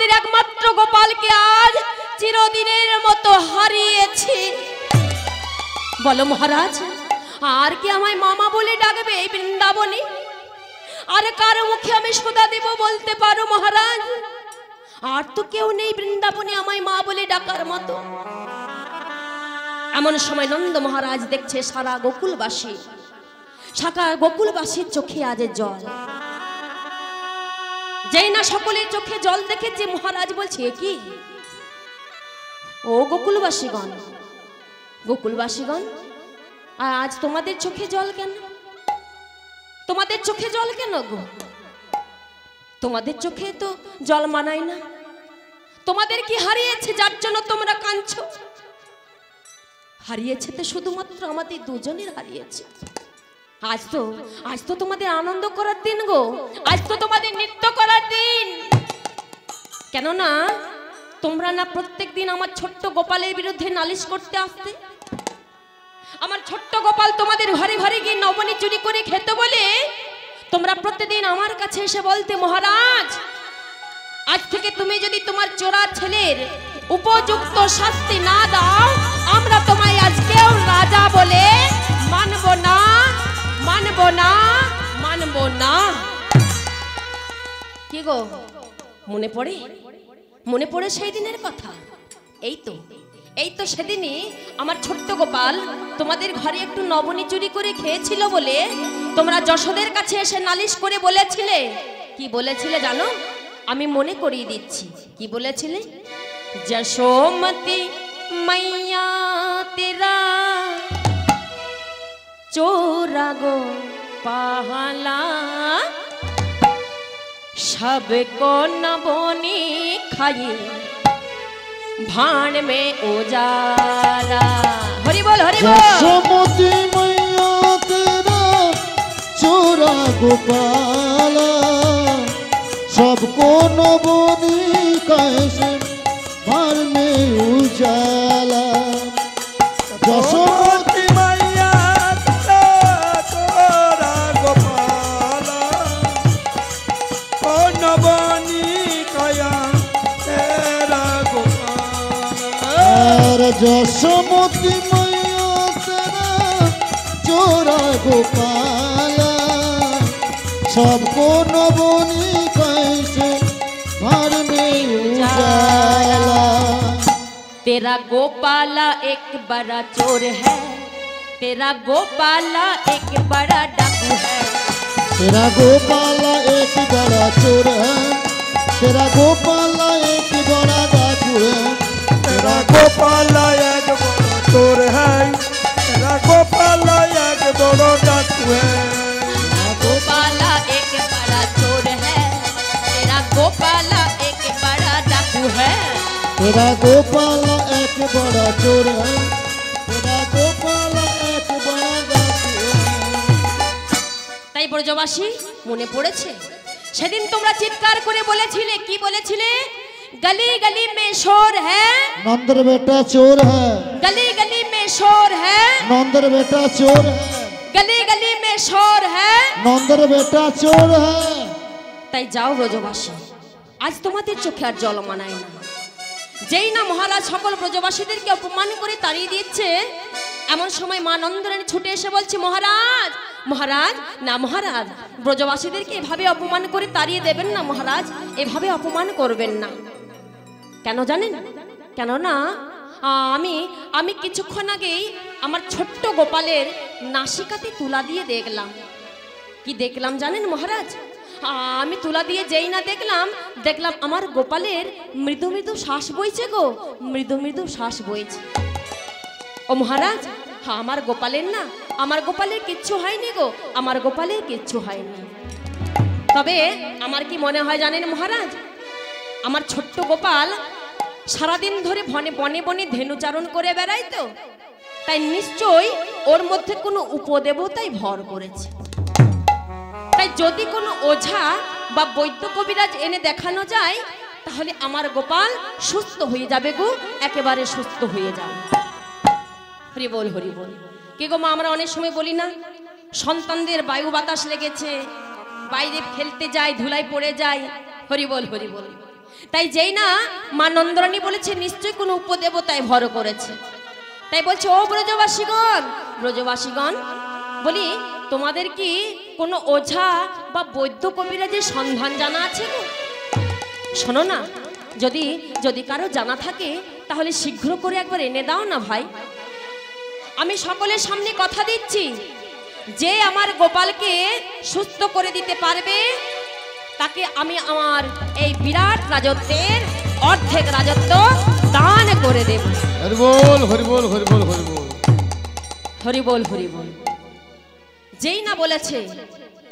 আমাদের একমাত্র গোপালকে আজ চিরদিনের মতো হারিয়েছি। বলো মহারাজ, আর কি আমায় মামা বলে ডাকবে এই বৃন্দাবনে? আর কার মুখে আমি সোদা দেব বলতে পারো মহারাজ? আর তো কেউ নেই বৃন্দাবনে আমায় মা বলে ডাকার মতো। এমন সময় নন্দ মহারাজ দেখছে সারা গোকুলবাসীর চোখে আজ জল। যেই না সকলের চোখে জল দেখেছে, মহারাজ বলছে কি, ও গোকুলবাসীগণ, আজ তোমাদের চোখে জল কেন? তোমাদের চোখে জল কেন গো? তোমাদের চোখে তো জল মানায় না। তোমাদের কি হারিয়েছে যার জন্য তোমরা কাঁদছো? হারিয়েছে তো শুধুমাত্র আমাদের দুজনের হারিয়েছে। আজ তো তোমাদের আনন্দ করার দিন গো, আজ তো তোমাদের নৃত্য করার দিন। কেননা তোমরা না প্রত্যেক দিন আমার ছোট্ট গোপালের বিরুদ্ধে নালিশ করতে আসতে। আমার ছোট্ট গোপাল তোমাদের ঘরে ঘরে গিয়ে নবনী চুরি করে খেত বলে তোমরা প্রতিদিন আমার কাছে এসে বলতে, মহারাজ আজ থেকে তুমি যদি তোমার চোরা ছেলের উপযুক্ত শাস্তি না দাও, আমরা তোমায় আজকেও রাজা বলে মানব না। কি গো, মনে পড়ে সেই দিনের কথা? এই তো সেদিনই আমার ছোট্ট গোপাল তোমাদের ঘরে একটু নবনী চুরি করে খেয়েছিল বলে তোমরা যশোদের কাছে এসে নালিশ করে বলেছিলে। কি বলেছিলে জানো? আমি মনে করিয়ে দিচ্ছি। কি বলেছিলে? যশোমতি मैया तेरा चोरा गो पाहला सबको नबोनी खाई भाण में उजाला। हरि बोल हरि बोल। यशोमती मैया तेरा चोरा गोपाला सबको नबोनी कैसे भाण में उजाला। यशोमती मैया तेरा चोरा गोपाला कौन नबोनी कया तेरा गोपाला। यशोमती मैया तेरा चोरा गोपाला सबको नबोनी कैसे भार में उजाला। तेरा गोपाला एक बड़ा चोर है, तेरा गोपाला एक बड़ा डाकू है। तेरा गोपाला एक बड़ा चोर है, तेरा गोपाला एक बड़ा डाकू है। तेरा गोपाला एक बड़ा चोर है, तेरा गोपाला एक बड़ा डाकू है। गोपाला एक बड़ा चोर है, तेरा गोपाला एक बड़ा डाकू है। तेरा गोपाला एक बड़ा चोर है, तेरा गोपाला एक बड़ा डाकू है। তাই ব্রজবাসী মনে পড়েছে সেদিন তোমরা চিৎকার করে বলেছিলে, কি বলেছিলে? गली गली में शोर है, नंदर बेटा चोर है। गली गली में शोर है, नंदर बेटा चोर है। गली गली में शोर है, नंदर बेटा चोर है। তাই যাও ব্রজবাসী, আজ তোমাদের চোখে আর জল মানায় না। যেই না মহারাজ সকল ব্রজবাসীদেরকে অপমান করে তাড়িয়ে দিচ্ছে, এমন সময় মা নন্দরানী ছুটে এসে বলছে, মহারাজ মহারাজ না মহারাজ, ব্রজবাসীদেরকে এভাবে অপমান করে তাড়িয়ে দেবেন না মহারাজ, এভাবে অপমান করবেন না। কেন জানেন? কেননা আমি কিছুক্ষণ আগেই আমার ছোট্ট গোপালের নাসিকাতে তুলা দিয়ে দেখলাম। কি দেখলাম জানেন মহারাজ? আমি তুলা দিয়ে যেই না দেখলাম আমার গোপালের মৃদু মৃদু শ্বাস বইছে গো, মৃদু মৃদু শ্বাস বইছে। ও মহারাজ, আমার গোপালের কিচ্ছু হয়নি গো, আমার গোপালের কিচ্ছু হয়নি। তবে আমার কি মনে হয় জানেন মহারাজ, আমার ছোট্ট গোপাল সারাদিন ধরে বনে বনে ধেনুচারণ করে বেড়ায় তো, তাই নিশ্চয়ই ওর মধ্যে কোনো উপদেবতাই ভর করেছে। তাই যদি কোনো ওঝা বা বৈদ্য কবিরাজ এনে দেখানো যায়, তাহলে আমার গোপাল সুস্থ হয়ে যাবে গো, একেবারে সুস্থ হয়ে যাবে। হরি বল হরি বল। কে গো মা, আমরা অনেক সময় বলি না, সন্তানদের বায়ু বাতাস লেগেছে, বাইরে খেলতে যায়, ধুলায় পড়ে যায়। হরি বল হরি বল। তাই যেই না মা নন্দরানী বলেছে নিশ্চয়ই কোনো উপদেবতায় ভর করেছে। তাই বলছে ও ব্রজবাসীগণ বলি তোমাদের কি কোনো ওঝা বা বৈদ্য কবিরাজের সন্ধান জানা আছে গো? শোনো না, যদি যদি কারো জানা থাকে তাহলে শীঘ্র করে একবার এনে দাও না ভাই। আমি সকলের সামনে কথা দিচ্ছি, যে আমার গোপালকে সুস্থ করে দিতে পারবে তাকে আমি আমার এই বিরাট রাজত্বের অর্ধেক রাজত্ব দান করে দেব। হরিবোল হরিবোল হরিবোল হরিবোল হরিবোল হরিবোল। যেই না বলেছে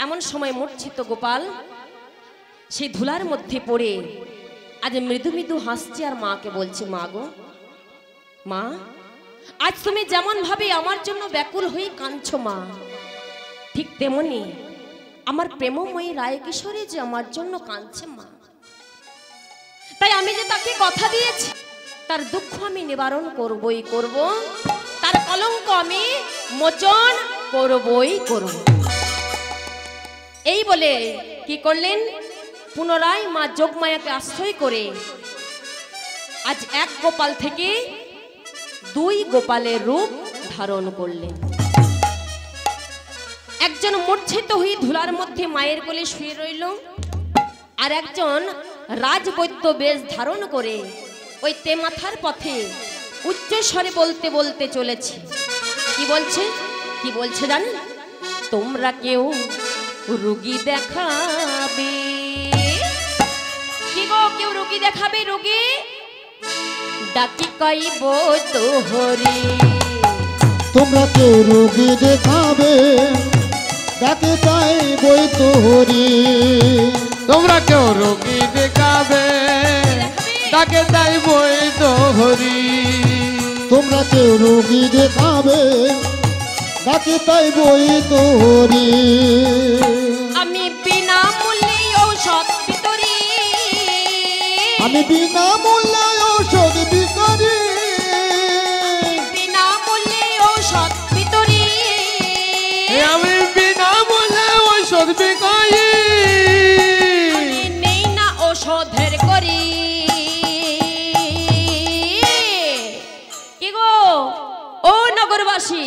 এমন সময় মূর্ছিত গোপাল সেই ধুলার মধ্যে পড়ে আজ মৃদু মৃদু হাসছে আর মাকে বলছে, মা গো মা, আজ তুমি যেমন ভাবে আমার জন্য ব্যাকুল হয়ে কাঁদছো মা, ঠিক তেমনি আমার প্রেমময়ী রায়কিশোরী যে আমার জন্য কাঁদছে মা। তাই আমি যে তাকে কথা দিয়েছি তার দুঃখ আমি নিবারণ করবই করব, তার কলঙ্ক আমি মোচন করবই করব। এই বলে কি করলেন, পুনরায় মা যোগমায়াকে আশ্রয় করে আজ এক গোপাল থেকে দুই গোপালের রূপ ধারণ করলেন। একজন মূর্ছিত হয়ে ধুলার মধ্যে মায়ের কোলে শুয়ে রইল, আর একজন রাজবৈদ্য বেশ ধারণ করে ওই তেমাথার পথে উচ্চ স্বরে বলতে বলতে চলেছে। কি বলছে জানেন? তোমরা কেউ রোগী দেখাবে কি গো, কেউ রোগী দেখাবে, রোগী ডাকি কইব তোহরি। তোমরা কেউ রোগী দেখাবে ডাকে তাই বই তোহরি। তোমরা কেউ রোগী দেখাবে ডাকে তাই বই তোহরি। তোমরা কেউ রোগী দেখাবে ডাকে তাই বই তোহরি। আমি বিনামূল্যে ঔষধ বিতরি, আমি বিনামূল্যে ঔষধ বিতরি। বিনামূল্যে ঔষধ বিতরি, আমি বিনামূল্যে ঔষধ বিকাই। আমি নেই না ঔষধের করি। কি গো ও নগরবাসী,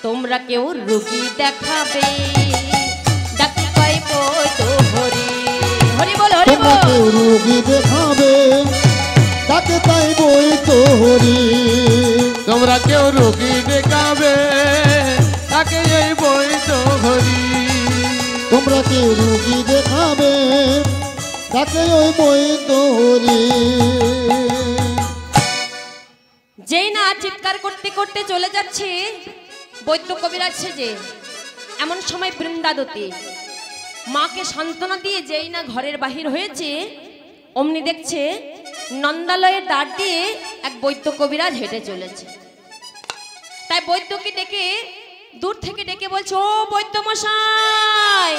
তোমরা কেউ রোগী দেখাবে ডাকি কইব তোহরি। হরি বল হরি তোমরা বল। কেউ রোগী দেখাবে ডাকে তাই বই তোহরি। তোমরা কেউ রোগী দেখাবে তাকে এই বই তোহরি। তোমরা কেউ রোগী দেখাবে ডাকে ওই বই তোহরি। যেই না চিৎকার করতে করতে চলে যাচ্ছে বৈদ্য কবিরাজ সেজে, এমন সময় বৃন্দাদতী মাকে সান্ত্বনা দিয়ে যেই না ঘরের বাহির হয়েছে, অমনি দেখছে নন্দালয়ের দ্বার দিয়ে এক বৈদ্য কবিরাজ হেঁটে চলেছে। তাই বৈদ্যকে ডেকে দূর থেকে ডেকে বলছে, ও বৈদ্য মশাই,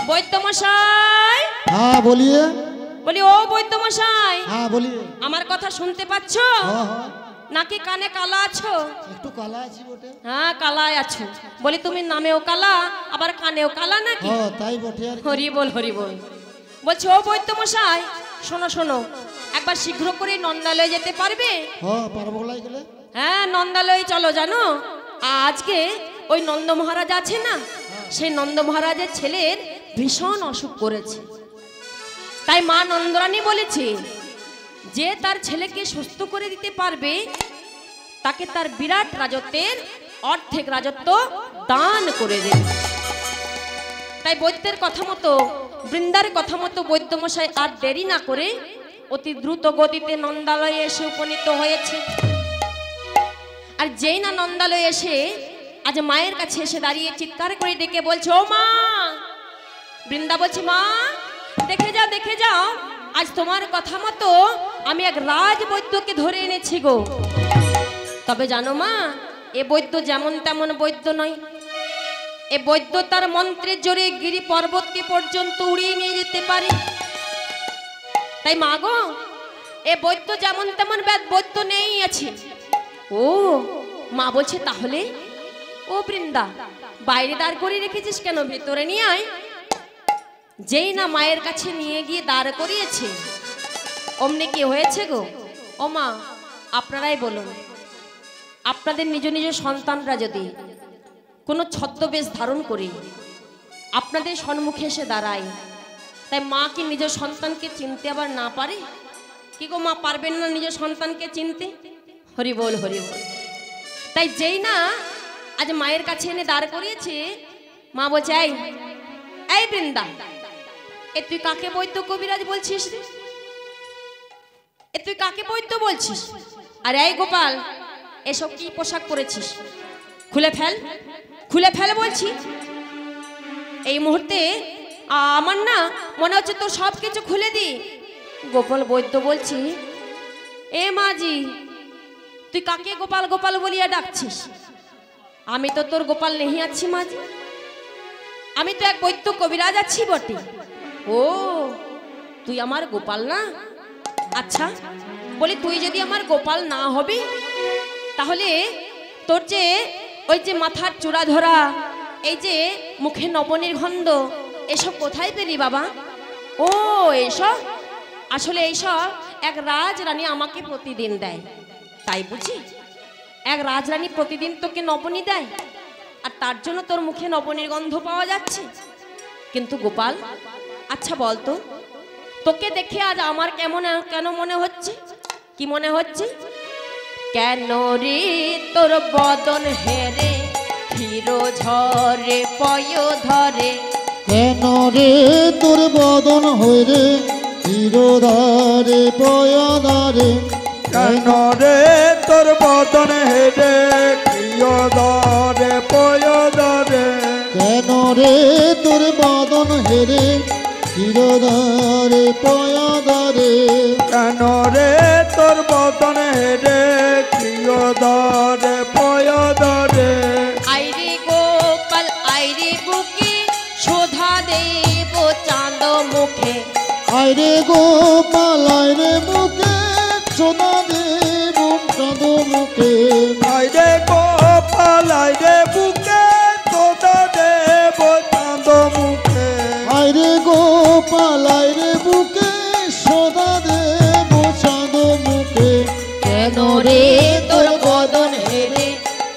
বৈদ্য মশাই। হ্যাঁ বলিয়ে। বলি ও বৈদ্য মশাই, হ্যাঁ বলিয়ে। আমার কথা শুনতে পাচ্ছ হ্যাঁ হ্যাঁ নাকি কানে কালা আছো? একটু কালা আছি বটে। হ্যাঁ কালায় আছো। বলি তুমি নামেও কালা আবার কানেও কালা নাকি? হ্যাঁ তাই বটে। আর হরি বল হরি বল। বলছে ও বৈদ্য মশাই, শোনো শোনো, একবার শীঘ্র করে নন্দালয়ে যেতে পারবে? হ্যাঁ পারবো লাই গেলে। হ্যাঁ নন্দালয়ে চলো। জানো আজকে ওই নন্দ মহারাজ আছে না, সেই নন্দ মহারাজের ছেলের ভীষণ অসুখ করেছে। তাই মা নন্দরানী বলেছে যে তার ছেলেকে সুস্থ করে দিতে পারবে তাকে তার বিরাট রাজত্বের অর্ধেক রাজত্ব দান করে দেবে। তাই বৈদ্যের কথা মতো, বৃন্দার কথা মতো বৈদ্যমশাই আর দেরি না করে অতি দ্রুত গতিতে নন্দালয়ে এসে উপনীত হয়েছে। আর যেই না নন্দালয়ে এসে আজ মায়ের কাছে এসে দাঁড়িয়ে চিৎকার করে ডেকে বলছে, ও মা। বৃন্দা বলছে, মা দেখে যাও আজ তোমার কথা মতো আমি এক রাজ বৈদ্যকে ধরে এনেছি গো। তবে জানো মা, এ বৈদ্য যেমন তেমন বৈদ্য নয়। এ বৈদ্য তার মন্ত্রের জোরে গিরি পর্বতকে পর্যন্ত উড়িয়ে নিয়ে যেতে পারে। তাই মা গো, এ বৈদ্য যেমন তেমন বৈদ্য নেই আছে। ও মা বলছে, তাহলে ও বৃন্দা বাইরে দাঁড় করে রেখেছিস কেন, ভেতরে নিয়ে আয়। যেই না মায়ের কাছে নিয়ে গিয়ে দাঁড় করিয়েছে, অমনি কি হয়েছে গো? ও মা, আপনারাই বলুন, আপনাদের নিজ নিজ সন্তানরা যদি কোনো ছদ্মবেশ ধারণ করে আপনাদের সম্মুখে এসে দাঁড়ায়, তাই মা কি নিজ সন্তানকে চিনতে আবার না পারে? কি গো মা, পারবেন না নিজ সন্তানকে চিনতে? হরি বল, হরি বল। তাই যেই না আজ মায়ের কাছে এনে দাঁড় করিয়েছে, মা বলছে, এই বৃন্দা, এ তুই কাকে বৈদ্য কবিরাজ বলছিস রে? এ তুই কাকে বৈদ্য বলছিস? আর এই গোপাল, এসব কি পোশাক পরেছিস? খুলে ফেল, খুলে ফেল বলছি। এই মুহূর্তে আমার না মনে হচ্ছে তোর সব কিছু খুলে দি। গোপাল বৈদ্য বলছি, এ মাজি, তুই কাকে গোপাল গোপাল বলিয়া ডাকছিস? আমি তো তোর গোপাল নেহি আছি মাঝি, আমি তো এক বৈদ্য কবিরাজ আছি বটে। ও, তুই আমার গোপাল না? আচ্ছা, বলি তুই যদি আমার গোপাল না হবি, তাহলে তোর যে ওই যে মাথার চূড়া ধরা, এই যে মুখে নবনির্গন্ধ, এসব কোথায় পেলি বাবা? ও, এইসব আসলে এইসব এক রাজরানী আমাকে প্রতিদিন দেয়। তাই বুঝি এক রাজরানী প্রতিদিন তোকে নবনী দেয়, আর তার জন্য তোর মুখে নবনির্গন্ধ পাওয়া যাচ্ছে। কিন্তু গোপাল, আচ্ছা বলতো, তোকে দেখে আজ আমার কেন মনে হচ্ছে? কি মনে হচ্ছে? কেন রে তোর বদন হেরে হিরো ঝরে পয় ধরে? কেন রে তোর বদন হইরে চিরধারে পয়ধারে? কেন রে তোর বদন হেরে প্রিয়ধরে পয়ধরে? কেন রে তোর বদন হেরে চিরধারে পয়ধারে? কেন রে তোর বদন হেরে প্রিয়ধরে পয়ধরে? আইরে গোপাল আইরে বুকে শোধা দেব চাঁদ মুখে। আইরে গোপাল আইরে মুখে সোনা দেব চাঁদ মুখে। আইরে গোপাল আইরে বুকে তোদা দেব চাঁদ মুখে। আইরে গোপাল আইরে বুকে সোনা দেব চাঁদ মুখে। কেন রে তোর বদন হেরে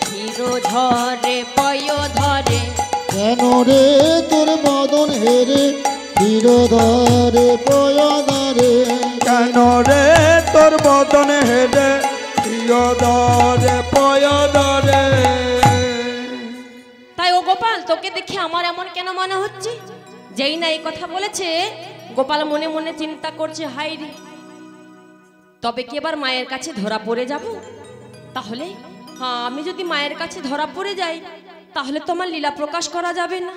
হিরো ঝরে পয় ধরে? কেন রে তোর বদন হেরে চিরধারে পয়ধারে? কেন রে তোর বদন হেরে প্রিয়ধরে পয়ধরে? তাই ও গোপাল, তোকে দেখে আমার এমন কেন মনে হচ্ছে? যেই না এই কথা বলেছে, গোপাল মনে মনে চিন্তা করছে, হাই রে, তবে কি এবার মায়ের কাছে ধরা পড়ে যাব? তাহলে আমি যদি মায়ের কাছে ধরা পড়ে যাই, তাহলে তো আমার লীলা প্রকাশ করা যাবে না।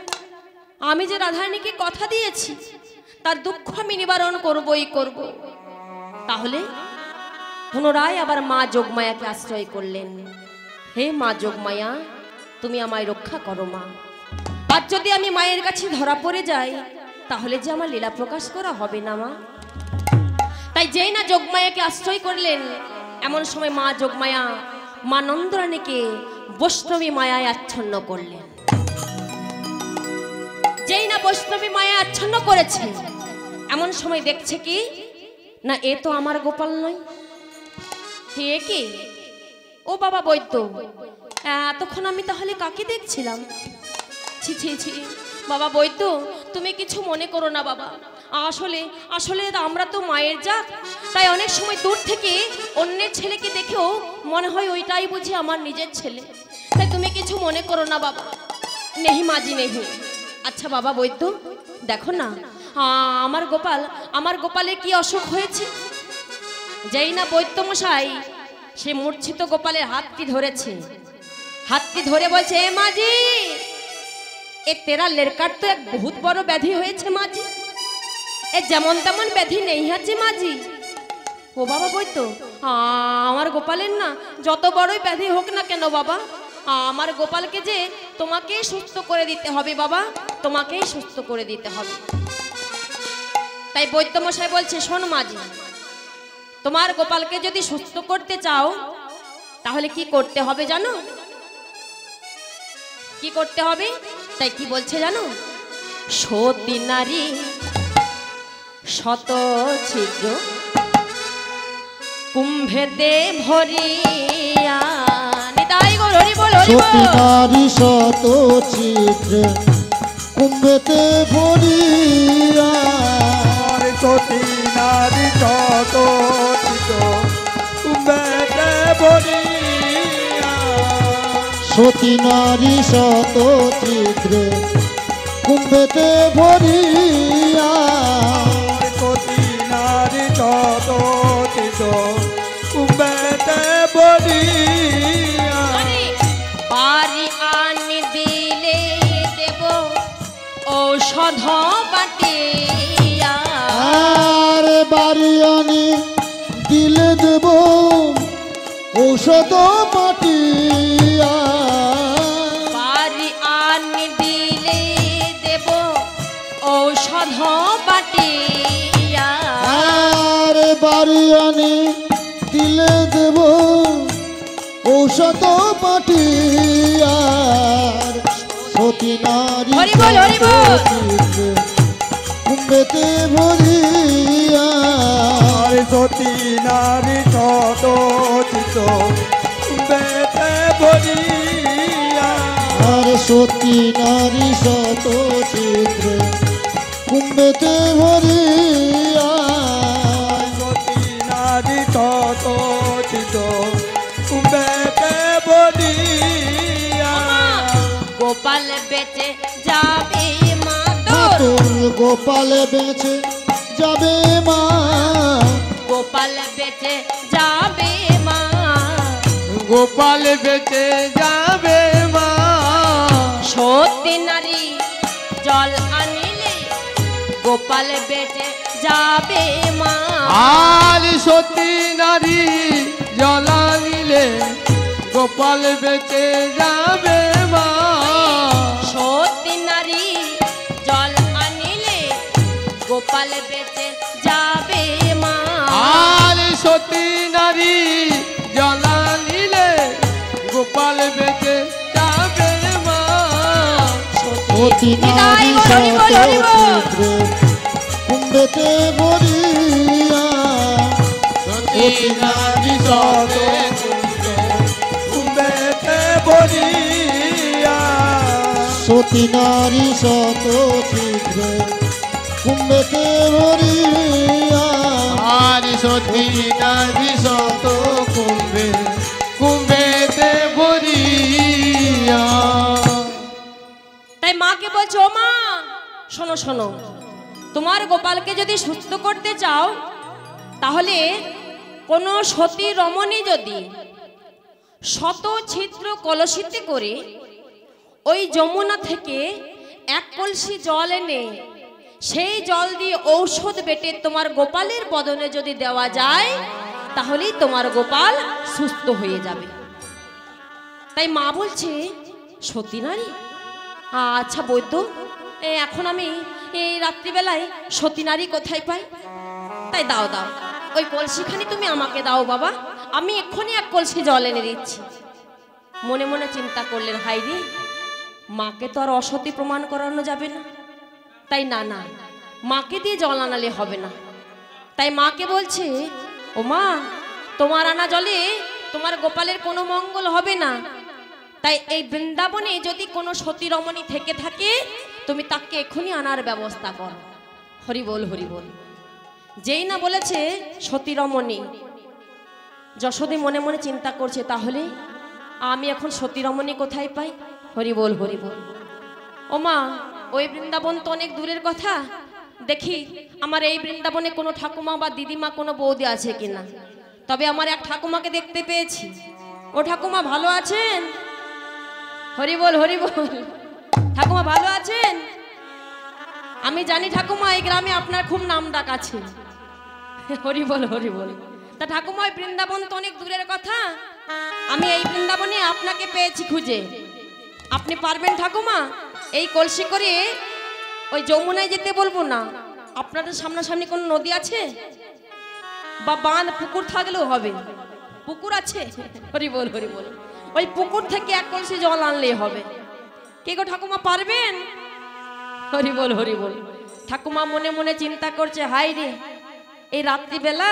আমি যে রাধারানীকে কথা দিয়েছি, তার দুঃখ আমি নিবারণ করবই করব। তাহলে পুনরায় আবার মা যোগমায়াকে আশ্রয় করলেন। হে মা যোগমায়া, তুমি আমায় রক্ষা করো মা। আর যদি আমি মায়ের কাছে ধরা পড়ে যাই, তাহলে যে আমার লীলা প্রকাশ করা হবে না মা। তাই যেই না যোগমায়াকে আশ্রয় করলেন, এমন সময় মা যোগমায়া মা নন্দরানীকে বৈষ্ণবী মায়ায় আচ্ছন্ন করলেন। যেই না বৈষ্ণবী মায়ায় আচ্ছন্ন করেছে, এমন সময় দেখছে কি না, এ তো আমার গোপাল নয়। হে কি? ও বাবা বৈদ্য, এতক্ষণ আমি তাহলে কাকে দেখছিলাম? ছি ছি ছি, বাবা বৈদ্য, তুমি কিছু মনে করো না বাবা। আসলে আসলে আমরা তো মায়ের জাত, তাই অনেক সময় দূর থেকে অন্যের ছেলেকে দেখেও মনে হয় ওইটাই বুঝি আমার নিজের ছেলে। তাই তুমি কিছু মনে করো না বাবা। নেহি মাজি নেহি। আচ্ছা বাবা বৈদ্য, দেখো না, আমার গোপালের কি অসুখ হয়েছে? যেই না বৈদ্য মশাই সে মূর্ছিত গোপালের হাতটি ধরেছে, হাতটি ধরে বলছে, এ মাজি, এ তেরা লেরকার তো এক বহুত বড় ব্যাধি হয়েছে মাঝি। এ যেমন তেমন ব্যাধি নেই আছে মাঝি। ও বাবা বৈদ্য, আমার গোপালের না যত বড়ই ব্যাধি হোক না কেন বাবা, আমার গোপালকে যে তোমাকেই সুস্থ করে দিতে হবে বাবা, তোমাকেই সুস্থ করে দিতে হবে। তাই বৈদ্য মশাই বলছে, শোন মাঝি, তোমার গোপালকে যদি সুস্থ করতে চাও, তাহলে কি করতে হবে জানো? কি করতে হবে? তাই কি বলছে জানো? সতী নারী শত ছিদ্র কুম্ভেতে ভরিয়া নিতাই গো হরি বল হরি সতী বল। নারী শত ছিদ্র কুম্ভেতে ভরিয়া সতী নারী শত ছিদ্র কুম্ভেতে ভরিয়া সতী নারী শত ছিদ্র কুম্ভেতে ভরিয়া সতী নারী শত ছিদ্র কুম্ভেতে ভরিয়া বাড়ি আনি দিলে দেব ঔষধ বাটিয়া আর বাড়ি আনি দিলে দেব ঔষধ মাটিয়া বাড়ি আনি দিলে দেব ঔষধ বাটিয়া আর বাড়ি আনি দিলে দেব ঔষধ মাটিয়া সতী নারী হরি বল, হরি বল। কুম্ভেতে ভরিয়া সতী নারী শত ছিদ্র কুম্ভেতে ভরিয়া আর সতী নারী শত ছিদ্র কুম্ভেতে ভরিয়া সতী নারী শত ছিদ্র কুম্ভেতে ভরিয়া গোপাল বেঁচে যাবে মা তোর তোর গোপাল বেঁচে যাবে মা গোপাল বেঁচে যাবে মা গোপাল বেঁচে যাবে মা সতী নারী জল আনিলে গোপাল বেঁচে যাবে মা আর সতী নারী জলা নিলে গোপাল বেঁচে যাবে মা সতী নারী জল আনিলে গোপাল বেঁচে যাবে মা আর সতী নারী জলা নিলে গোপাল বেঁচে যাবে মা সতী নারী হরি বল, হরি বল। শত কুম্ভেতে ভরিয়া সতী নারী সবে কুম্ভেতে ভরিয়া সতী নারী শত ছিদ্র কুম্ভেতে ভরিয়া আর সতী নারী শত কুম্ভে কুম্ভেতে ভরিয়া তাই মাকে বলছো ও মা শোনো শোনো তোমার গোপালকে যদি সুস্থ করতে চাও তাহলে কোনো সতী রমণী যদি শত ছিদ্র কলসিতে করে ওই যমুনা থেকে এক কলসি জল এনে সেই জল দিয়ে ঔষধ বেটে তোমার গোপালের বদনে যদি দেওয়া যায় তাহলেই তোমার গোপাল সুস্থ হয়ে যাবে। তাই মা বলছে সতী নারী আচ্ছা বৈদ্য এখন আমি এই রাত্রিবেলায় সতী নারী কোথায় পাই? তাই দাও দাও ওই কলসিখানি তুমি আমাকে দাও বাবা, আমি এক্ষুনি এক কলসি জল এনে দিচ্ছি। মনে মনে চিন্তা করলেন হাইরে মাকে তো আর অসতী প্রমাণ করানো যাবে না, তাই না না মাকে দিয়ে জল আনালে হবে না। তাই মাকে বলছে ও মা তোমার আনা জলে তোমার গোপালের কোনো মঙ্গল হবে না, তাই এই বৃন্দাবনে যদি কোনো সতী রমণী থেকে থাকে তুমি তাকে এক্ষুনি আনার ব্যবস্থা করো। হরি বল হরি বল। যেই না বলেছে সতী রমণী, যশোদী মনে মনে চিন্তা করছে তাহলে আমি এখন সতী রমণী কোথায় পাই? হরি বল হরি বল। ও মা ওই বৃন্দাবন তো অনেক দূরের কথা, দেখি আমার এই বৃন্দাবনে কোনো ঠাকুমা বা দিদিমা কোনো বৌদি আছে কিনা। তবে আমার এক ঠাকুমাকে দেখতে পেয়েছি। ও ঠাকুমা ভালো আছেন? হরি বল হরি বল। ঠাকুমা ভালো আছেন? আমি জানি ঠাকুমা এই গ্রামে আপনার খুব নাম ডাক আছে। হরি বল হরি বল। তা ঠাকুমা ওই বৃন্দাবন তো অনেক দূরের কথা, আমি এই বৃন্দাবনে আপনাকে পেয়েছি খুঁজে। আপনি পারবেন ঠাকুমা এই কলসি করে ওই যমুনায় যেতে? বলবো না, আপনাদের সামনাসামনি কোনো নদী আছে বা বাঁধ পুকুর থাকলেও হবে? পুকুর আছে? হরি বল হরি বল। ওই পুকুর থেকে এক কলসি জল আনলেই হবে। কে গো ঠাকুমা পারবেন? হরি বল হরি বল। ঠাকুমা মনে মনে চিন্তা করছে, হাই রে এই রাত্রিবেলা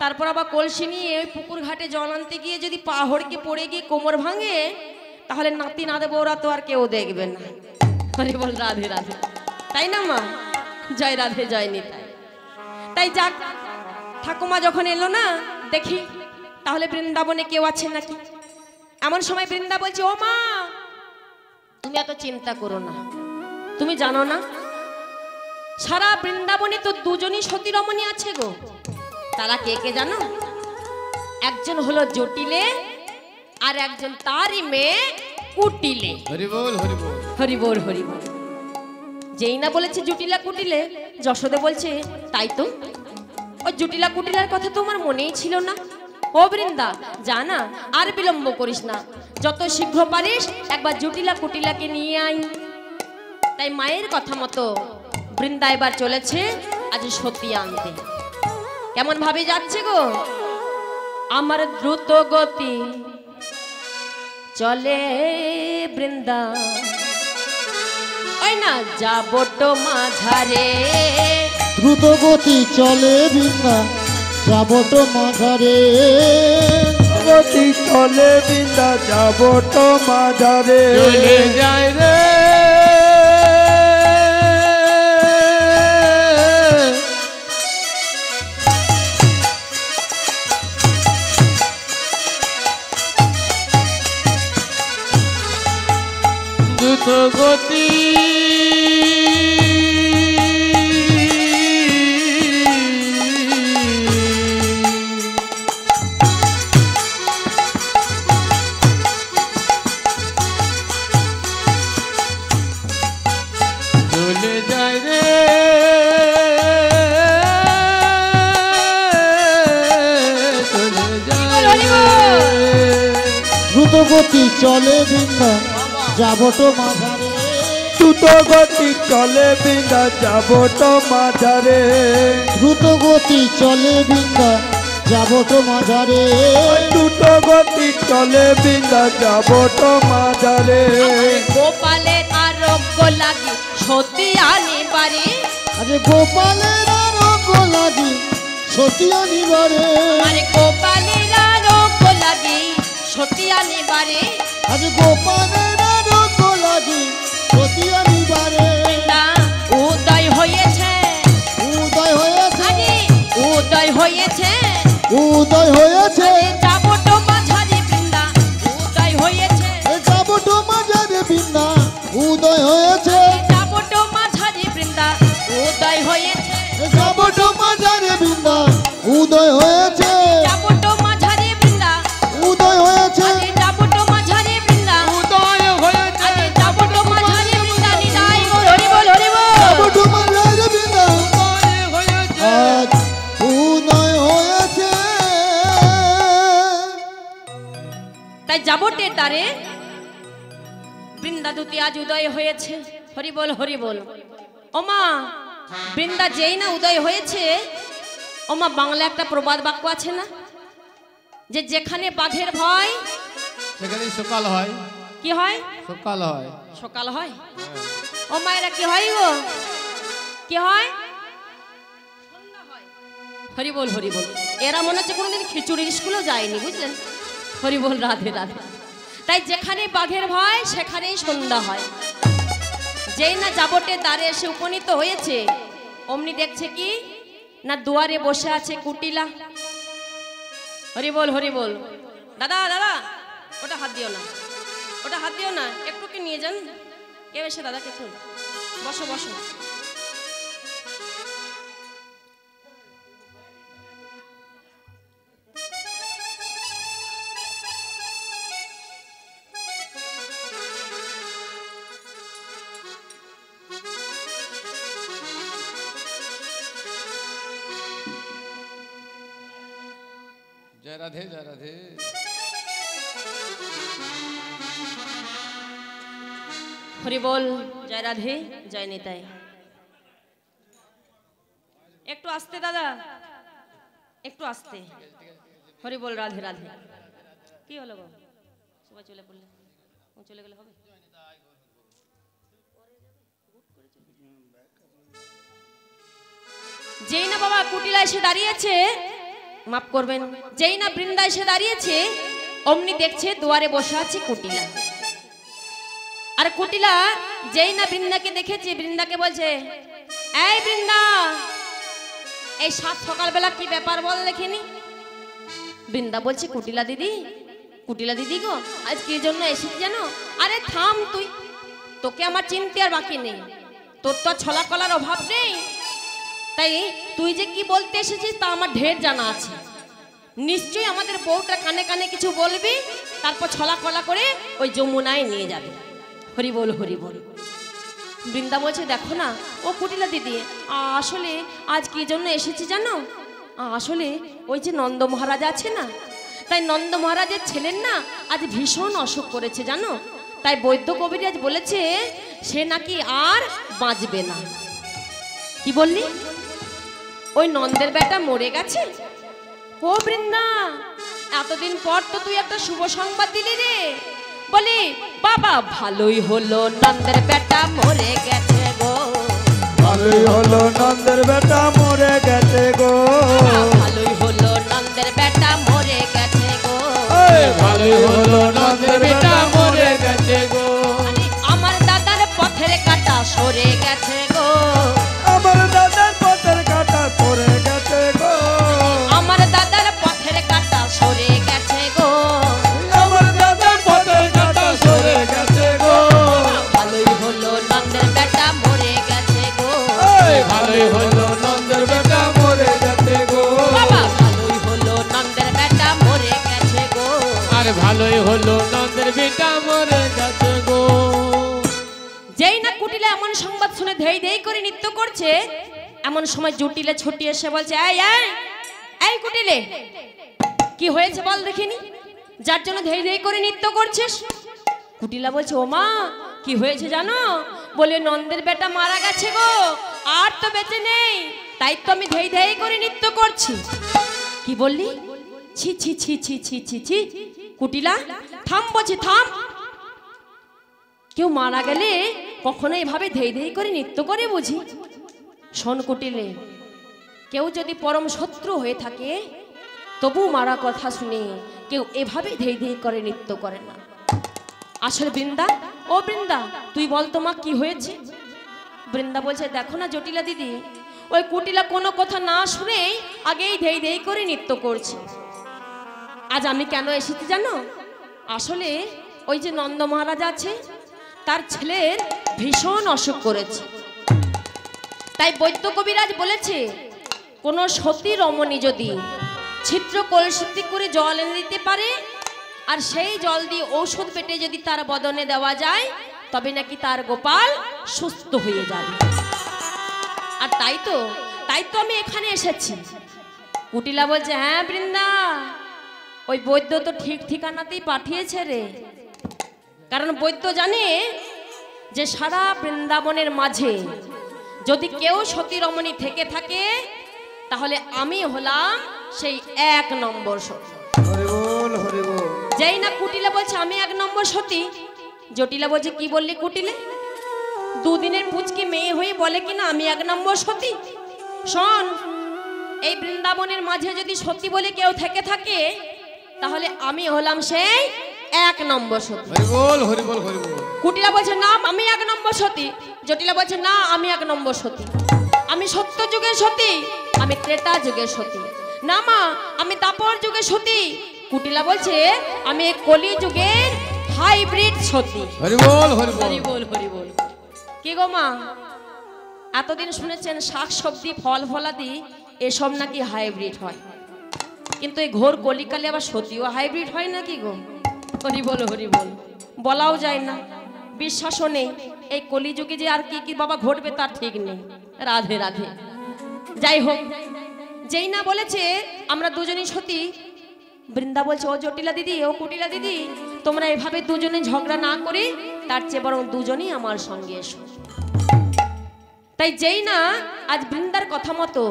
তারপর আবার কলসি নিয়ে ওই পুকুর ঘাটে জল আনতে গিয়ে যদি পা হড়কে পড়ে গিয়ে কোমর ভাঙে, তাহলে নাতি নাদে বউরা তো আর কেউ দেখবে না। হরি বল রাধে রাধে, তাই না মা? জয় রাধে জয় নিতাই। তাই যাক, ঠাকুমা যখন এলো না, দেখি তাহলে বৃন্দাবনে কেউ আছে নাকি। এমন সময় বৃন্দা বলছে, ও মা তুমি এত চিন্তা করো না, তুমি জানো না সারা বৃন্দাবনে তো দুজনই সতী রমণী আছে গো। তারা কে কে জানো? একজন হলো জটিলে আর একজন তারই মেয়ে কুটিলে। হরি বল হরি বল। হরি বল হরি বল। যেই না বলেছে জটিলা কুটিলে, যশোদা বলছে তাই তো, ওই জটিলা কুটিলার কথা তোমার মনেই ছিল না। ও বৃন্দা জানা, আর বিলম্ব করিস না, যত শীঘ্র পারিস একবার জটিলা কুটিলাকে নিয়ে আই। তাই মায়ের কথা মতো বৃন্দা এবার চলেছে আজ সতী আনতে। কেমন ভাবে যাচ্ছে গো? আমার দ্রুত গতি চলে বৃন্দা, ওই না যাবো তো মাঝারে। দ্রুত গতি চলে বৃন্দা, যাব তো মাঝারে। গতি চলে বৃন্দা, যাব তো মাঝারে। চলে যায় রে দ্রুত গতি চলে যায় রে চলে যায় দ্রুত গতি চলে বৃন্দা, যাব তো মাঝারে। দ্রুত গতি চলে বৃন্দা, যাব তো মাঝারে। দ্রুত গতি চলে বৃন্দা, যাব তো মাঝারে। দ্রুত গতি চলে বৃন্দা, যাব তো মাঝারে। গোপালের আরোগ্য লাগি সতী আনিবারে। আজ গোপালের আরোগ্য লাগি সতী আনিবারে। আরে গোপালের আরোগ্য লাগি সতী আনিবারে। আজ গোপালের আরোগ্য লাগি সতী আনিবারে। বৃন্দা উদয় হয়েছে, উদয় হয়েছে, আরে উদয় হয়েছে, উদয় হয়েছে। যাব তো মাঝারে বৃন্দা উদয় হয়েছে। যাব তো মাঝারে বৃন্দা, উদয় হয়েছে। যাব তো মাঝারে বৃন্দা উদয় হয়েছে। যাব তো মাঝারে বৃন্দা, উদয় হয়েছে। যাব তো মাঝারে বৃন্দা, উদয় হয়েছে। আরে যাব তো মাঝারে বৃন্দা, উদয় হয়েছে আরে যাব তো মাঝারে বৃন্দা। নিতাই গৌর হরি বল হরি যাব বল। তো মাঝারে বৃন্দা, উদয় হয়েছে আজ উদয় হয়েছে। তাই যাবটে তারে বৃন্দা দুতি আজ উদয় হয়েছে। হরি বল হরি বল। ওমা বৃন্দা যেই না উদয় হয়েছে, ওমা বাংলা একটা প্রবাদ বাক্য আছে না, যে যেখানে বাঘের ভয় সেখানে সকাল হয়। কি হয়? সকাল হয়। সকাল হয়। ও মায়েরা কি হয় গো? কি হয়? সন্ধ্যা হয়। হরি বল হরি বল। এরা মনে হচ্ছে কোনোদিন খিচুড়ি স্কুলও যায়নি, বুঝলেন? হরি বল রাধে রাধে। তাই যেখানে বাঘের ভয় সেখানেই সন্ধ্যা হয়। যেই না যাবটে দ্বারে এসে উপনীত হয়েছে, অমনি দেখছে কি না দুয়ারে বসে আছে কুটিলা। হরি বল হরি বল। দাদা দাদা ওটা হাত দিও না, ওটা হাত দিও না, একটু কি নিয়ে যান। কেউ এসে দাদাকে একটু বসো বসো। জয় রাধে জয় রাধে। হরি বল জয় রাধে জয় নিতাই। একটু আস্তে দাদা, একটু আস্তে। হরি বল রাধে রাধে। কি হলো গো? সবাই চলে পড়লে, চলে গেলে হবে? যেই না বাবা কুটিলা এসে দাঁড়িয়েছে, মাফ করবেন, যেই না বৃন্দা এসে দাঁড়িয়েছে অমনি দেখছে দুয়ারে বসে আছে কুটিলা। আর কুটিলা যেই না বৃন্দাকে দেখেছে, বৃন্দাকে বলছে, এই বৃন্দা, এই সাত সকালবেলা কি ব্যাপার বল দেখিনি। বৃন্দা বলছে, কুটিলা দিদি, কুটিলা দিদি গো, আজ কি জন্য এসেছি জানো? আরে থাম তুই, তোকে আমার চিনতে আর বাকি নেই, তোর তো ছলা কলার অভাব নেই, তাই তুই যে কি বলতে এসেছিস তা আমার ঢের জানা আছে। নিশ্চয়ই আমাদের বউটা কানে কানে কিছু বলবি, তারপর ছলা কলা করে ওই যমুনায় নিয়ে যাবে। হরি বল, হরি বল। বৃন্দা বলছে, দেখো না ও কুটিলা দিদি, আসলে আজ কি জন্য এসেছি জানো? আসলে ওই যে নন্দ মহারাজ আছে না, তাই নন্দ মহারাজের ছেলের না আজ ভীষণ অসুখ করেছে জানো, তাই বৈদ্য কবিরাজ বলেছে সে নাকি আর বাঁচবে না। কি বললি? ওই নন্দের বেটা মরে গেছে? ও বৃন্দা, এতদিন পর তো তুই একটা শুভ সংবাদ দিলি রে। বলি বাবা, ভালোই হলো নন্দের বেটা মরে গেছে গো, ভালোই হলো নন্দের বেটা মরে গেছে গো, ভালোই হলো নন্দের বেটা মরে গেছে গো, ভালোই হলো নন্দের বেটা মরে গেছে গো, আমার দাদার পথের কাটা সরে গেছে গো, আমার দাদার পথের কাটা সরে গেছে গো, আমার দাদার পথের কাটা সরে গেছে গো, আমার দাদার পথের কাটা সরে গেছে গো, ভালোই হলো নন্দের বেটা মরে গেছে গো, ভালোই হলো নন্দের বেটা মরে গেছে গো, বাবা ভালোই হলো নন্দের বেটা মরে গেছে গো। আর ভালোই হলো নন্দের বেটা মরে গেছে গো। যেই না কুটিলা এমন সংবাদ শুনে ধেই ধেই করে নৃত্য করছে, এমন সময় জটিলে ছুটি এসে বলছে, এই এই এই কুটিলে, কি হয়েছে বল দেখিনি, যার জন্য ধেই ধেই করে নৃত্য করছিস? কুটিলা বলছে, ও মা, কি হয়েছে জানো? বলে নন্দের বেটা মারা গেছে গো, আর তো বেঁচে নেই, তাই তো আমি ধেই ধেই করে নৃত্য করছি। কি বললি? ছি ছি ছি ছি ছি ছি ছি। কুটিলা থাম বলছি, থাম। কেউ মারা গেলে কখনো এভাবে ধেই ধেই করে নৃত্য করে বুঝি? শোন কুটিলে, কেউ যদি পরম শত্রু হয়ে থাকে তবু মারা কথা শুনে কেউ এভাবে ধেই ধেই করে নৃত্য করে না। আসলে বৃন্দা, ও বৃন্দা, তুই বল তো মা, কি হয়েছে? বৃন্দা বলছে, দেখো না জটিলা দিদি, ওই কুটিলা কোনো কথা না শুনে আগেই ধেই ধেই করে নৃত্য করছে। আজ আমি কেন এসেছি জানো? আসলে ওই যে নন্দ মহারাজ আছে, তার ছেলের ভীষণ অসুখ করেছে, তাই বৈদ্য কবিরাজ বলেছে কোন সতী রমণী যদি ছিদ্র কলসিতে করে জল এনে দিতে পারে আর সেই জল দিয়ে ঔষধ পেটে যদি তার বদনে দেওয়া যায়, তবে নাকি তার গোপাল সুস্থ হয়ে যাবে। আর তাই তো আমি এখানে এসেছি। কুটিলা বলছে, হ্যাঁ বৃন্দা, ওই বৈদ্য তো ঠিক ঠিকানাতেই পাঠিয়েছে রে, কারণ বৈদ্য জানে যে সারা বৃন্দাবনের মাঝে যদি কেউ সতী রমণী থেকে থাকে তাহলে আমি হলাম সেই 1 নম্বর সতী। হরি বল, হরি বল। যেই না কুটিলা বলছে আমি 1 নম্বর সতী, জটিলা বলছে, কি বললি কুটিলে? দুদিনের পুচকি মেয়ে হয়ে বলে কিনা আমি 1 নম্বর সতী? শোন, এই বৃন্দাবনের মাঝে যদি সতী বলে কেউ থেকে থাকে তাহলে আমি হলাম সেই 1 নম্বর সতী। হরি বল, হরি বল, হরি বল। কুটিলা বলছে, না আমি 1 নম্বর সতী। জটিলা বলছে, না আমি 1 নম্বর সতী, আমি সত্য যুগের সতী, আমি ত্রেতা যুগের সতী। না মা, আমি দাপর যুগের সতী। কুটিলা বলছে, আমি কলি যুগের হাইব্রিড সতী। হরি বল, হরি বল। হরি বল, হরি বল। কি গো মা, এতদিন শুনেছেন শাক সবজি ফল ফলাদি এসব নাকি হাইব্রিড হয়, কিন্তু এই ঘোর কলিকালে আবার সতীও হাইব্রিড হয় নাকি গো? হরি বল, হরি বল। বলাও যায় না, বিশ্বাসও নেই, এই কলিযুগে যে আর কি কি বাবা ঘটবে তার ঠিক নেই। রাধে রাধে। যাই হোক, যেই না বলেছে আমরা দুজনই সতী, বৃন্দা বলছে, ও জটিলা দিদি, ও কুটিলা দিদি, তোমরা এভাবে দুজনে ঝগড়া না করে তার চেয়ে বরং দুজনই আমার সঙ্গে এসো। তাই যেই না আজ বৃন্দার কথা মতো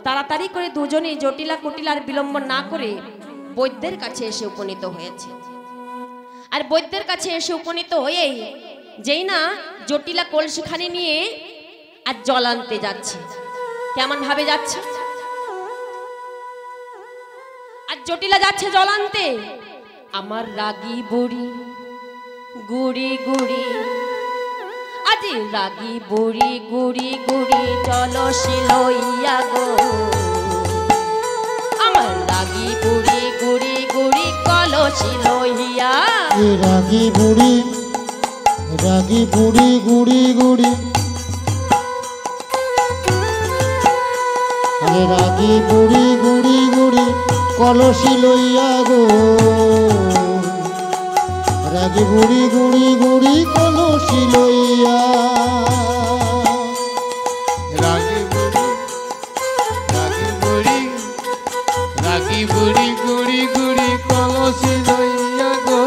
তাড়াতাড়ি করে দুজনেই জটিলা কুটিলার বিলম্ব না করে বৈদ্যের কাছে এসে উপনীত হয়েছে। আর বৈদ্যের কাছে এসে উপনীত হয়েই যেই না জটিলা কলসিখানি নিয়ে আজ জল আনতে যাচ্ছে, কেমন ভাবে যাচ্ছে। আর জটিলা যাচ্ছে জল আনতে, আমার রাগী বুড়ি গুড়ি গুড়ি, আজ রাগী বুড়ি গুড়ি গুড়ি জলসি লইয়া গো, আমার রাগী বুড়ি গুড়ি গুড়ি কলসি লইয়া। রাগী বুড়ি গুড়ি গুড়ি, আরে রাগী বুড়ি গুড়ি গুড়ি কলসি লইয়া গো, রাগী বুড়ি গুড়ি গুড়ি কলসি লইয়া। রাগী বুড়ি গুড়ি গুড়ি কলসি লইয়া গো,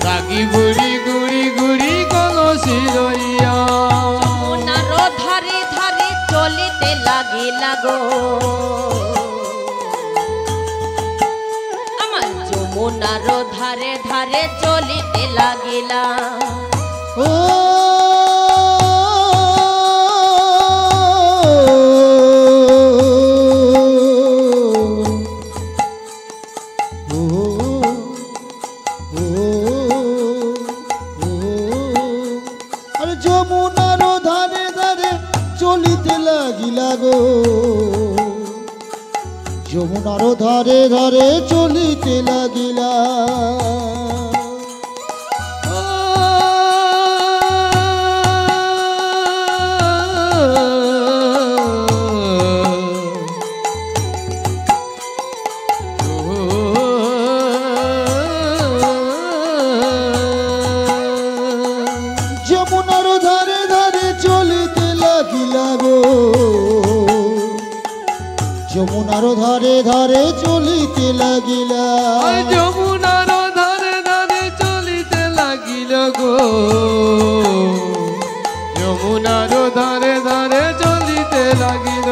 রাগী বুড়ি গুড়ি গুড়ি কলসি লইয়া। যমুনার ধারে ধারে চলিতে লাগিলা গো, আমার যমুনার ধারে ধারে চলিতে লাগিলা। ও আরে যমুনার ধারে ধারে চলিতে লাগিলা গো, যমুনার ধারে ধারে চলিতে লাগিলা। যমুনার ধারে ধারে চলিতে লাগিলা গো, যমুনার ধারে ধারে চলিতে লাগিলা। যমুনার ধারে ধারে চলিতে লাগিল গো, যমুনার ধারে ধারে চলিতে লাগিল।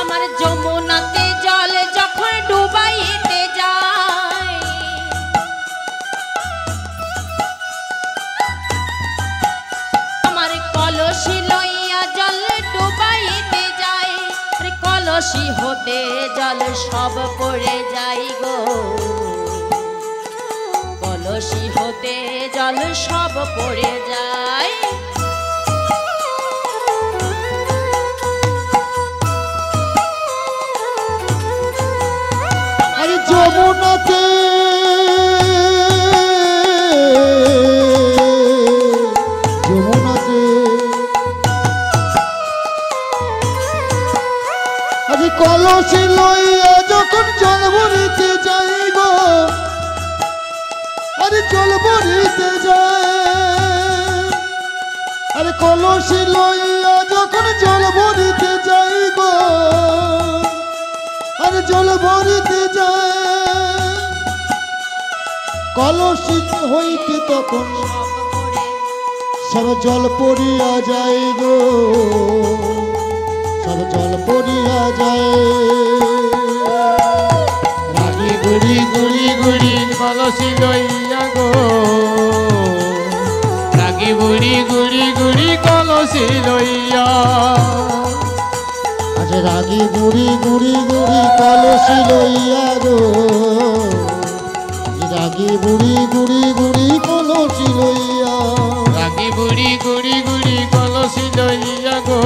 আমার যমুনাতে জল যখন ডুবাইতে যায়, আমার কলসি লইয়া জল ডুবাইতে যায়, আরে কলসি হতে জল সব পড়ে যায় গো, কলসি হতে জল সব পড়ে যায়। আরে যমুনাতে যমুনাতে আরে কলসি লইয়া যখন জল ভরিতে যাই গো, আরে জল ভরিতে যায়, আরে কলসি লইয়া যখন জল ভরিতে যাই গো, আরে জল ভরিতে যায়, কলসি হইতে তখন সব জল পড়িয়া যায় গো, সব জল পড়িয়া যায়। রাগী বুড়ি গুড়ি গুড়ি কলসি লইয়া গো, রাগী বুড়ি গুড়ি গুড়ি কলসি লইয়া। আজ রাগী বুড়ি গুড়ি গুড়ি কলসি লইয়া গো, রাগী বুড়ি গুড়ি গুড়ি কলসি লইয়া। রাগী বুড়ি গুড়ি গুড়ি কলসি লইয়া গো,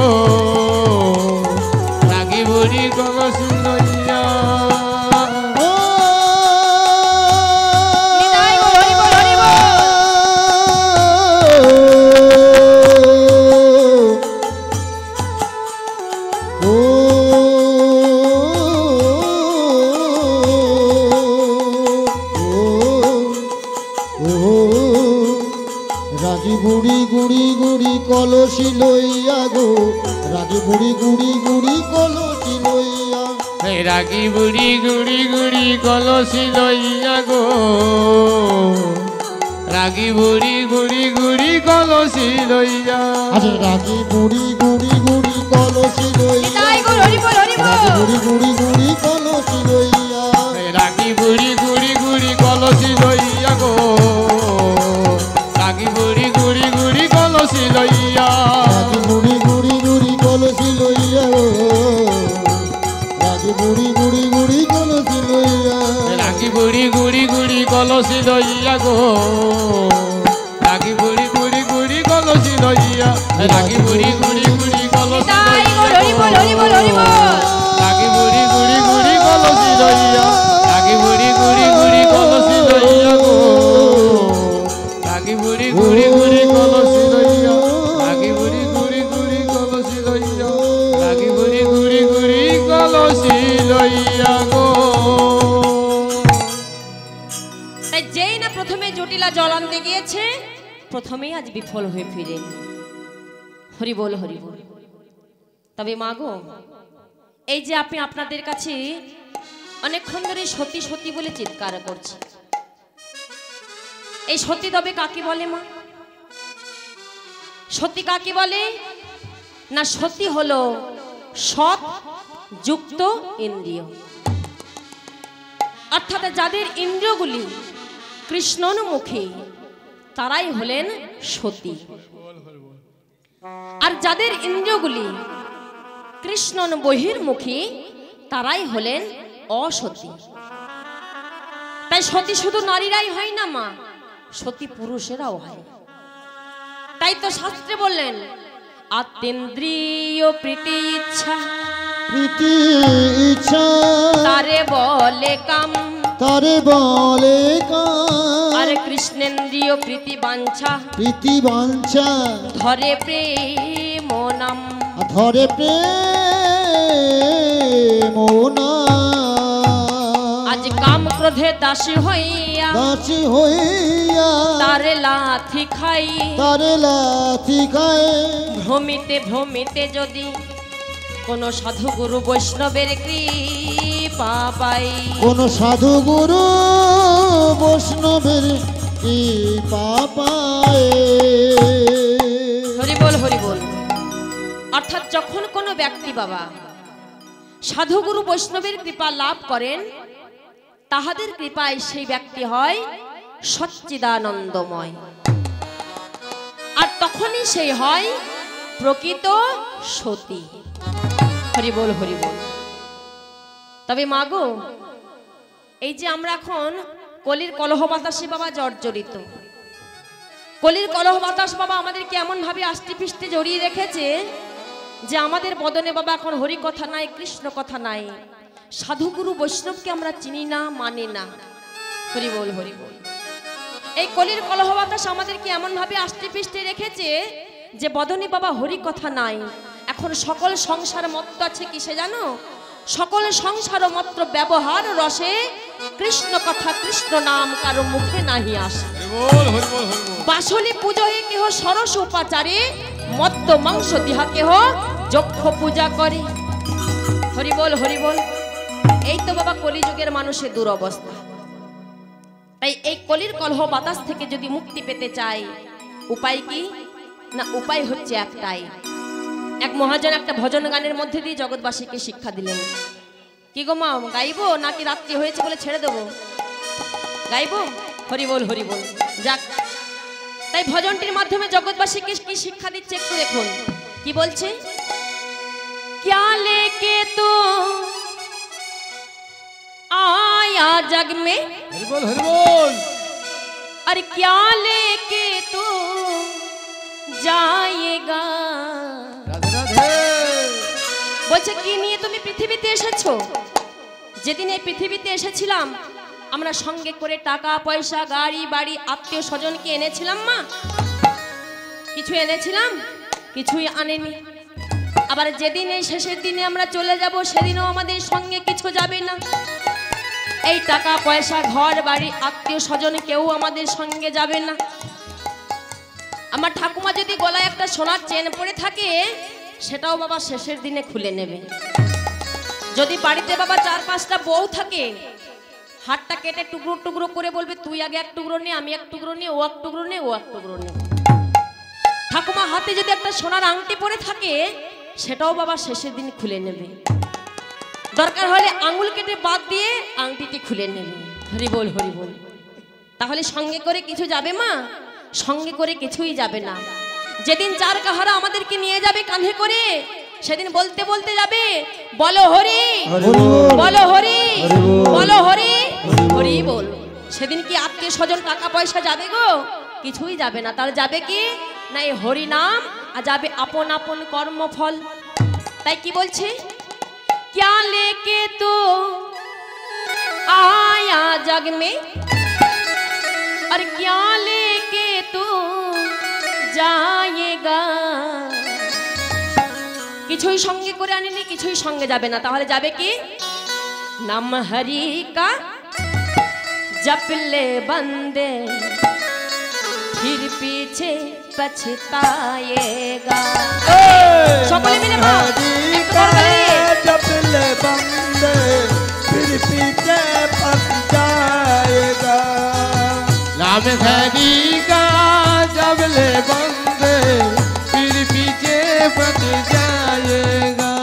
রাগী বুড়ি কলসি লইয়া। ও নিতাই গো, হরি বল, হরি বল। রাগী বুড়ি গুড়ি গুড়ি কলসি লইয়া গো, রাগী বুড়ি গুড়ি গুড়ি কলসি লইয়া। রাগী বুড়ি গুড়ি গুড়ি কলসি লইয়া গো, রাগি বুড়ি গুড়ি গুড়ি কলসি লইয়া আরে রাগি বুড়ি গুড়ি গুড়ি কলসি লইয়া তাই গো হরি বল হরি বল রাগি বুড়ি গুড়ি গুড়ি কলসি লইয়া রাগি বুড়ি গুড়ি গুড়ি কলসি লইয়া গো রাগি বুড়ি গুড়ি গুড়ি কলসি লইয়া রাগি বুড়ি গুড়ি গুড়ি কলসি লইয়া রাগি বুড়ি গুড়ি গুড়ি কলসি লইয়া রাগি বুড়ি গুড়ি গুড়ি কলসি লইয়া গো রাগি বুড়ি গুড়ি গুড়ি কলসি লইয়া রাগি বুড়ি গুড়ি গুড়ি কলসি তাই গো হরি বল হরি বল হরি বল রাগি বুড়ি গুড়ি গুড়ি কলসি লইয়া রাগি বুড়ি গুড়ি গুড়ি কলসি লইয়া গো রাগি বুড়ি গুড়ি গুড়ি কলসি লইয়া রাগি বুড়ি গুড়ি গুড়ি কলসি লইয়া রাগি বুড়ি গুড়ি গুড়ি কলসি লইয়া গো তাই যেই না প্রথমে জটিলা জল আনতে গিয়েছে প্রথমেই আজ বিফল হয়ে ফিরে হরি বল হরি বল। তবে মা গো এই যে আপনি আপনাদের কাছে অনেকক্ষণ ধরে সতী সতী বলে চিৎকার করছে, এই সতী তবে কাকে বলে মা? সতী কাকে বলে না? সতী হলো সৎ যুক্ত ইন্দ্রিয়, অর্থাৎ যাদের ইন্দ্রিয়গুলি কৃষ্ণন্মুখী তারাই হলেন সতী, আর যাদের ইন্দ্রিয়গুলি কৃষ্ণন বহির্মুখী তারাই হলেন অসতী। তাই সতী শুধু নারীরাই হয় না মা, সতী পুরুষেরাও হয়। তাই তো শাস্ত্রে বললেন আত্মেন্দ্রিয় প্রীতি ইচ্ছা প্রীতি ইচ্ছা তারে বলে কাম, তারে বলে কাম আর কৃষ্ণেন্দ্রিয় প্রীতি বাঞ্ছা প্রীতি বাঞ্ছা ধরে প্রেম নাম। ধরে প্রেম আজ কাম ক্রোধে দাসী হইয়া দাসী হইয়া তারে লাথি খাই, তারে লাথি খায় ভ্রমিতে ভ্রমিতে যদি কোন সাধু গুরু বৈষ্ণবের কৃপা পাই, কোন সাধু গুরু বৈষ্ণবের কৃপা পায়। হরি বল হরি বল। অর্থাৎ যখন কোনো ব্যক্তি বাবা সাধু গুরু বৈষ্ণবের কৃপা লাভ করেন তাহাদের কৃপায় সেই ব্যক্তি হয় সচ্চিদানন্দময়, আর তখনই সেই হয় প্রকৃত সতী। হরি বল হরি বল। তবে মাগো এই যে আমরা এখন কলির কলহ বাতাসে বাবা জর্জরিত, কলির কলহ বাতাস বাবা আমাদেরকে এমন ভাবে আষ্টি পিষ্টে জড়িয়ে রেখেছে যে আমাদের বদনে বাবা এখন হরি কথা নাই, কৃষ্ণ কথা নাই, সাধুগুরু বৈষ্ণবকে আমরা চিনি না, মানি না। হরি বল হরি বল। এই কলির কলহ বাতাস আমাদেরকে এমন ভাবে আষ্টি পিষ্টে রেখেছে যে বদনে বাবা হরি কথা নাই। এখন সকল সংসার মত্ত আছে কিসে জানো? সকল সংসার মাত্র ব্যবহার রসে, কৃষ্ণ কথা কৃষ্ণ নাম কারো মুখে নাহি আসে। বাসলি পূজয়ে কেহ সরস উপাচারে, মত্ত মাংস দিহা কেহ যক্ষ পূজা করে। হরি বল হরি বল। এই তো বাবা কলিযুগের মানুষের দুরবস্থা। তাই এই কলির কলহ বাতাস থেকে যদি মুক্তি পেতে চাই উপায় কি না? উপায় হচ্ছে একটাই। এক মহাজন একটা ভজন গানের মধ্যে দিয়ে জগৎবাসীকে শিক্ষা দিলেন। কি গো মা, গাইবো নাকি রাত্রি হয়েছে বলে ছেড়ে দেবো? গাইবো? হরি বল হরি বল। যাক, তাই ভজনটির মাধ্যমে জগৎবাসীকে কি শিক্ষা দিচ্ছে একটু দেখুন। কি বলছে? क्या लेके तो आया जग में, হরি বল হরি বল। अरे क्या लेके तो जाएगा। রাধে রাধে। বলছে কি নিয়ে তুমি পৃথিবীতে এসেছো? যেদিন এই পৃথিবীতে এসেছিলাম আমরা সঙ্গে করে টাকা পয়সা গাড়ি বাড়ি আত্মীয় স্বজনকে এনেছিলাম মা? কিছু এনেছিলাম? কিছুই আনেনি। আবার যেদিন এই শেষের দিনে আমরা চলে যাব সেদিনও আমাদের সঙ্গে কিছু যাবে না। এই টাকা পয়সা ঘর বাড়ি আত্মীয় স্বজন কেউ আমাদের সঙ্গে যাবে না। আমার ঠাকুমা যদি গলায় একটা সোনার চেন পরে থাকে সেটাও বাবা শেষের দিনে খুলে নেবে। যদি বাড়িতে বাবা 4-5টা বউ থাকে হাতটা কেটে টুকরো টুকরো করে বলবে তুই আগে এক টুকরো নে, আমি এক টুকরো নে, ও এক টুকরো নে, ও এক টুকরো নে। ঠাকুমা হাতে যদি একটা সোনার আংটি পরে থাকে সেটাও বাবা শেষের দিন খুলে নেবে, দরকার হলে আঙুল কেটে বাদ দিয়ে আংটিটি খুলে নেবে। হরি বল হরি বল। তাহলে সঙ্গে করে কিছু যাবে মা? সঙ্গে করে কিছুই যাবে না। যেদিন চার কাহারা আমাদেরকে নিয়ে যাবে কাঁধে করে সেদিন বলতে বলতে যাবে বলো হরি বলো হরি বলো হরি হরি বল। সেদিন কি আত্মীয় স্বজন টাকা পয়সা যাবে গো? কিছুই যাবে না। তার যাবে কি না এই হরি নাম, আর যাবে আপন আপন কর্মফল। তাই কি বলছে, क्या लेके तो आया जग में और क्या लेके तो जाएगा। কিছুই সঙ্গে করে আনিনি, কিছুই সঙ্গে যাবে না। তাহলে যাবে কি? নাম হরি কা जप ले बंदे फिर पीछे पछताएगा। সকলে মিলে মা जप ले बंदे फिर पीछे पछताएगा। नाम हरि का जप ले बंदे फिर पीछे पछ जाएगा।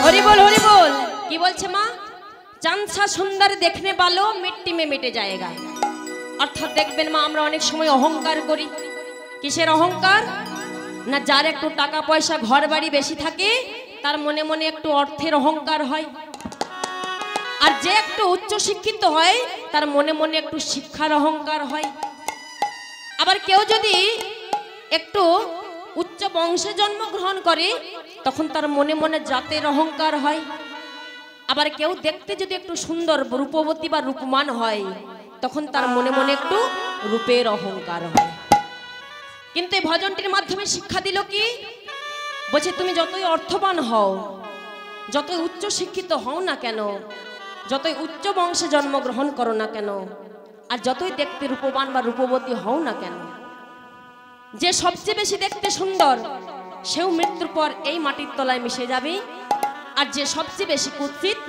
हरि बोल हरि बोल। की बोलছে মা? চাঁদ सा सुंदर देखने वालों मिट्टी में मिटे जाएगा। অর্থাৎ দেখবেন মা আমরা অনেক সময় অহংকার করি। কিসের অহংকার? না যার একটু টাকা পয়সা ঘর বাড়ি বেশি থাকে তার মনে মনে একটু অর্থের অহংকার হয়, আর যে একটু উচ্চ শিক্ষিত হয় তার মনে মনে একটু শিক্ষার অহংকার হয়। আবার কেউ যদি একটু উচ্চ বংশে জন্মগ্রহণ করে তখন তার মনে মনে জাতের অহংকার হয়। আবার কেউ দেখতে যদি একটু সুন্দর রূপবতী বা রূপমান হয় তখন তার মনে মনে একটু রূপের অহংকার হয়। কিন্তু এই ভজনটির মাধ্যমে শিক্ষা দিল কি? বলছে তুমি যতই অর্থবান হও, যতই উচ্চ শিক্ষিত হও না কেন, যতই উচ্চ বংশে জন্মগ্রহণ করো না কেন, আর যতই দেখতে রূপবান বা রূপবতী হও না কেন, যে সবচেয়ে বেশি দেখতে সুন্দর সেও মৃত্যুর পর এই মাটির তলায় মিশে যাবে, আর যে সবচেয়ে বেশি কুৎসিত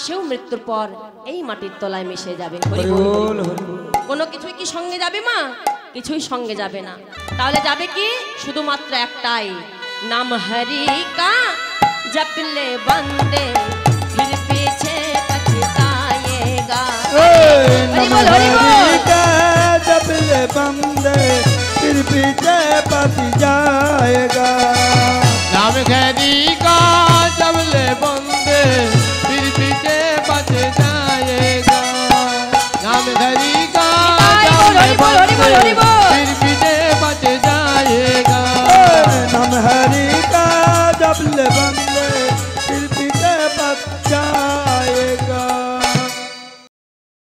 সেও মৃত্যুর পর এই মাটির তলায় মিশে যাবে। কোনো কিছুই কি সঙ্গে যাবে মা? কিছুই সঙ্গে যাবে না। তাহলে যাবে কি? শুধুমাত্র একটাই, নাম হরি কা जप ले बंदे फिर पीछे पछताएगा। हरि बोल हरि बोल। जप ले बंदे फिर पीछे पछ जाएगा। नाम हरि का जप ले बंदे फिर पीछे पछ जाएगा। বল হরি বল